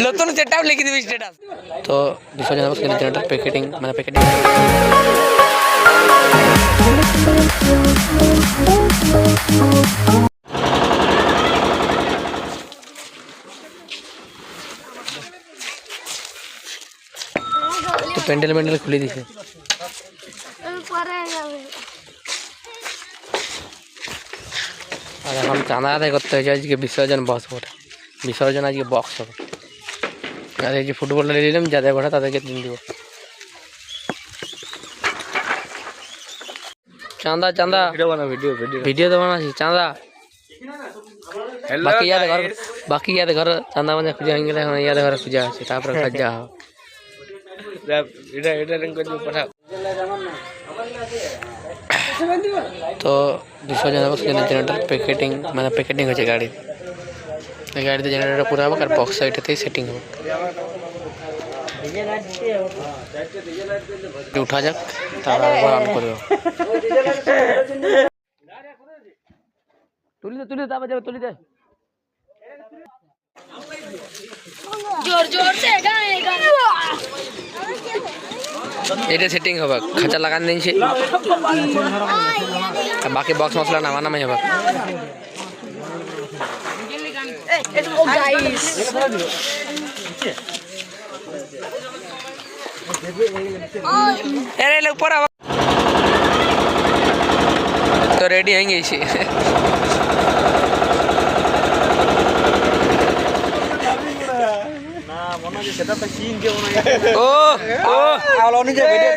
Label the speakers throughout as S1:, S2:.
S1: নতুন সেটআপ লিখে দিবি স্ট্যাটাস। তো বিসর্জন হবে জেনারেটর প্যাকেটিং মানে প্যাকেটিং তো প্যান্ডেল খুলে দিছে। আর এখন চাঁদা আদায় করতে হয়েছে, আজকে বিসর্জন বক্স ওটা বিসর্জন আজকে বক্স হবে। আর এই যে ফুটবলটা নিলাম যাদের ঘটা তাদেরকে দিন দিব চাঁদা। চাঁদা ভিডিও তো বানাচ্ছি চাঁদা। বাকি ইয়াদের ঘর চাঁদা মানে খুঁজে হয়ে গেলে এখন ইয়াদের ঘরে খুঁজে আছে, তারপরে কাজ যা হবে। তো বিসর্জন হবে জেনারেটর প্যাকেটিং মানে প্যাকেটিং হয়েছে গাড়ি, গাড়িতে জেনারেটর পুরো হবে আর বক্স সাইডেতেই সেটিং হবে। উঠা যাক তারপর অন করব। তুলি দে তারপর যাবে তুলি দে। জোর জোর সে গাएगा। এটা সেটিং হবে, খাঁচা লাগান দিয়েছে, বাকি বক্স মশলা নামাই হবে। তো রেডি হয়ে গেছি।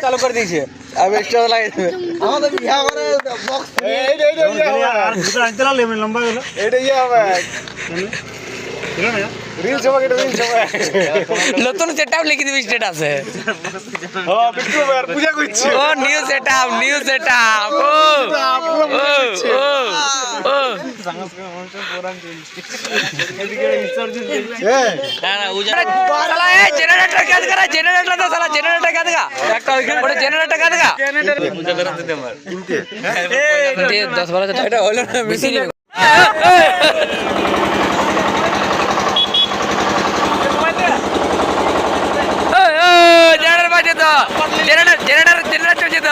S1: চালু করে দিয়েছে আমি এক্সট্রা লাগাই দেবে। আমাদের বিয়া করে বক্স লম্বা গেল এটাই হবে রিলস হবে, এটা রিলস হবে। নতুন সেটআপ লিখে দিবি স্ট্যাটাসে। ও বিট্টু ভাই পূজা করছে। ও নিউ সেটআপ ও সংস্কার মানুষ পুরান চলছে এদিকে বিসর্জন চলছে। না উজাড় साला ए जनरेटर क्या कर रहा है, जनरेटर तो साला जनरेटर क्या देगा একটা ওইখানে বড় जनरेटर क्या देगा পূজা করতে দে মার কিনতে 10-12 এটা হলো না বেশি जनरेटर चलते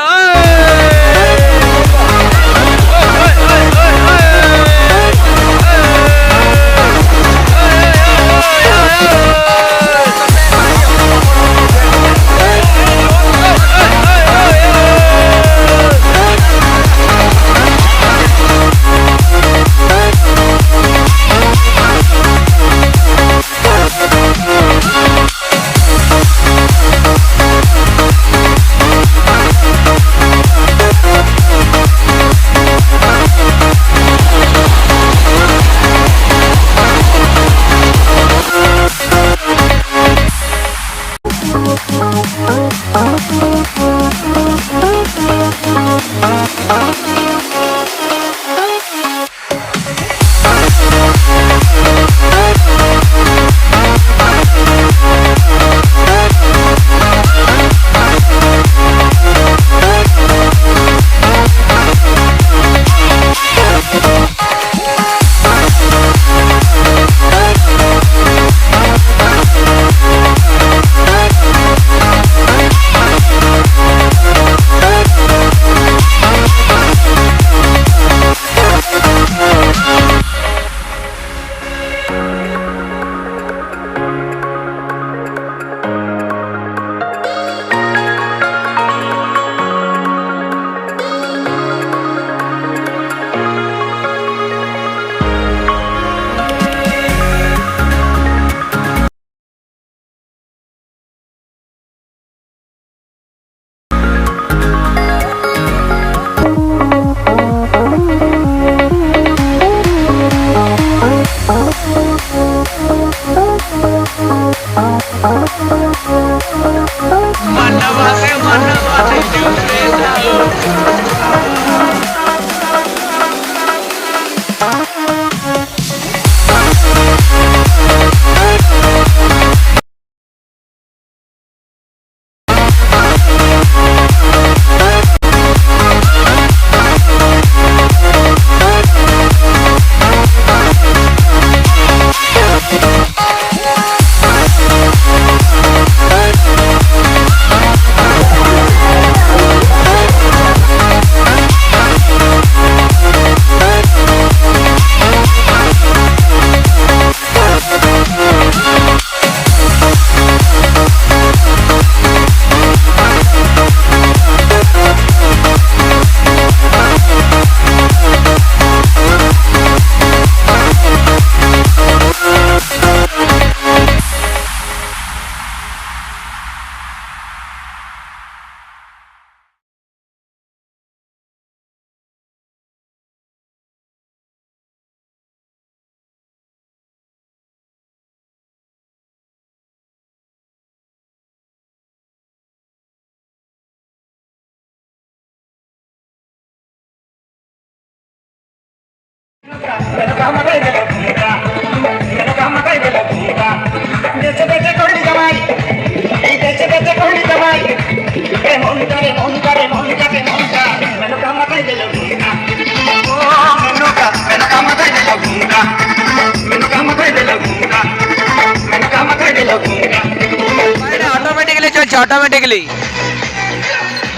S1: ऑटोमेटिकली चलছে ऑटोमेटिकली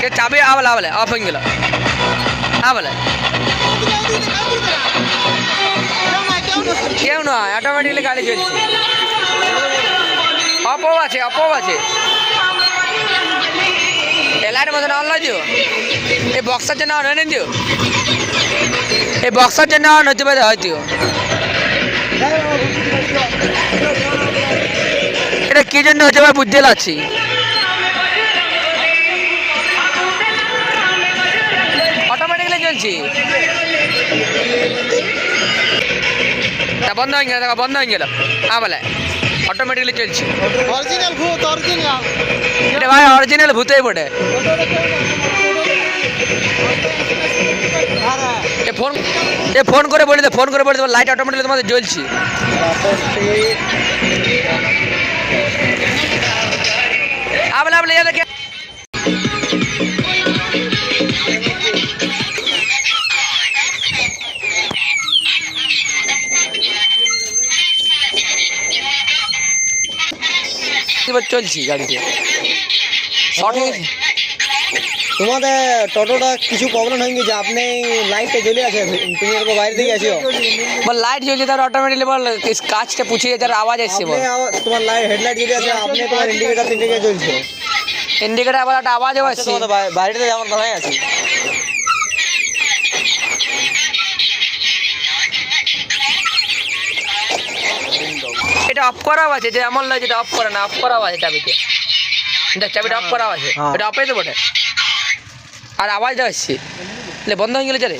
S1: के चाबी आवले आवले ऑफ हो गेल आवले কেউ না অটোমেটিকলি গাড়ি চলছে অপো আছে এলাইট মধ্যে অন লাগিও এই বক্সের জন্য অন হয়নি দিও এই বক্সের জন্য অন হতে পারে হয়তো এটা কি জন্য হচ্ছে ভাই বুঝতে পারছি অটোমেটিকলি চলছে বন্ধ হয়ে গেল বন্ধ হয়ে গেল বলে অটোমেটিকলি চলছে
S2: অরিজিনাল ভূত অরিজিনাল
S1: এটা ভাই অরিজিনাল ভূতেই বটে ফোন করে বলে দে লাইট অটোমেটিকলি তোমাদের জ্বলছে ये देखिए চলছি গাড়িতে শর্ট হয়ে গেছে
S2: তোমাদের টোটোটা কিছু প্রবলেম হয়ে গেছে আপনি লাইটটা জ্বলে আছে তুমি এরকম বাইরে থেকে আসিও
S1: বল লাইট জ্বলছে তার অটোমেটিকলি বল কাজটা পুছিয়ে যার আওয়াজ আসছে বল
S2: তোমার লাইট হেডলাইট জ্বলে আছে আপনি তোমার ইন্ডিকেটর জ্বলছে
S1: ইন্ডিকেটর আবার একটা আওয়াজও আসছে
S2: তোমাদের বাইরেতে যেমন দাঁড়ায় আছে
S1: এটা অফ করা আছে যে এমন নয় যেটা অফ করে না অফ করা আছে চাবিতে দেখ চাবিটা অফ করা আছে এটা অফে তো বটে আর আওয়াজটা আসছে বন্ধ হয়ে গেলে চলে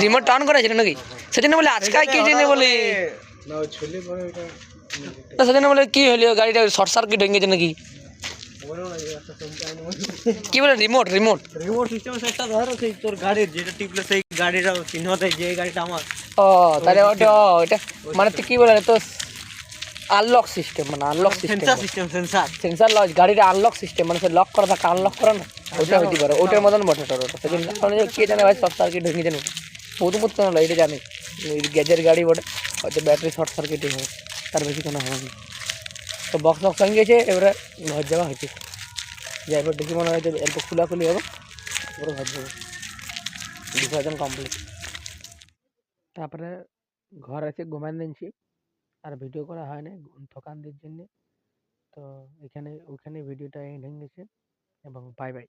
S1: রিমোট অন করা আছে নাকি সেজন্য বলে আজকাল কি জেনে বলে সেজন্য বলে কি হলো গাড়িটা শর্ট সার্কিট হয়ে গেছে নাকি কি বলে রিমোট
S2: সিস্টেম সেটটা ধরো সেই তোর গাড়ির যেটা টিপলে সেই গাড়িটা চিহ্ন দেয় যে গাড়িটা আমার
S1: ও তাহলে ওটা মানে তুই কি বলে তো আনলক সিস্টেম মানে আনলক সেন্সার লক গাড়ির আনলক সিস্টেম মানে সে লক করা থাকে আনলক করা না ওটা হইতে পারে ওটার মতন বটে ওটা সেজন্য কে জানে ভাই শর্ট সার্কিট হয়ে জানে প্রথমত না এটা জানি গ্যাজের গাড়ি বটে হয়তো ব্যাটারি শর্ট সার্কিটই হবে তার বেশি কোনো হবে না তো বক্স হয়ে গেছে এবারে ঘর যাওয়া হয়েছে যাই এবার দেখি মনে হয় অল্প খোলাখুলি হবে এবারে ঘর যাবো বিসর্জন কমপ্লিট তারপরে ঘর এসে ঘুমান দিচ্ছি আর ভিডিও করা হয় না থকানদের জন্য তো ওইখানে ভিডিওটা এন্ড হয়ে গেছে এবং বাই বাই।